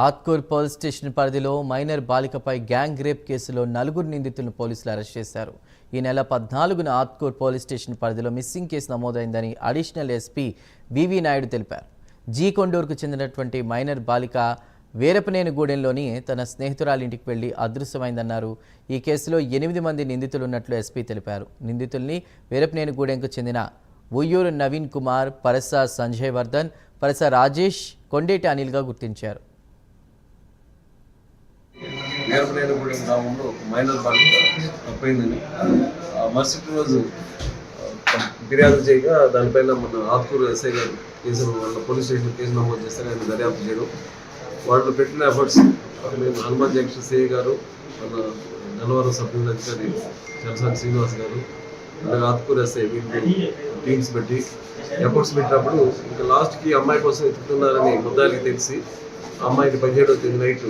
Atkur police station పరిధిలో minor బాలికపై gang rape కేసులో 4 నిందితులను పోలీసులు అరెస్ట్ చేశారు. ఈ నెల 14న ఆత్కూర్ పోలీస్ స్టేషన్ పరిధిలో మిస్సింగ్ కేసు నమోదైందని అడిషనల్ ఎస్పీ వివి నాయుడు తెలిపారు. జీ కొండూరుకు చెందినటువంటి మైనర్ బాలిక వీరపనేనిగూడెంలోని తన స్నేహితురాలి ఇంటికి వెళ్లి అదృశ్యమైందన్నారు. ఈ కేసులో 8 మంది నిందితులు ఉన్నట్లు ఎస్పీ తెలిపారు. నిందితుల్ని వీరపనేనిగూడెంకు చెందిన ఉయ్యూరు నవీన్ కుమార్, పరస సంజయ్ వర్ధన్, పరస రాజేష్, కొండేటి అనిల్గా గుర్తించారు. వీరపనేనిగూడెం గ్రామంలో ఒక మైనర్ బాలిక తప్పైందని మరుసటి రోజు ఫిర్యాదు చేయగా దానిపైన మన ఆత్కూరు ఎస్ఐ గారు వాళ్ళ పోలీస్ స్టేషన్ కేసు నమోదు చేస్తే ఆయన దర్యాప్తు చేయడం, వాళ్ళు పెట్టిన ఎఫర్ట్స్ మేము హనుమాన్ జంక్షన్ సిఐ గారు, మన గన్నవరం సబ్ డివిజన్ అధికారి చలసాని శ్రీనివాస్ గారు, అలాగే ఆత్కూరు ఎస్ఐ టీమ్స్ పెట్టి ఎఫర్ట్స్ పెట్టినప్పుడు ఇంకా లాస్ట్కి అమ్మాయి కోసం ఎత్తుకున్నారని ముద్దాయికి తెలిసి అమ్మాయికి 17వ తేదీ నైట్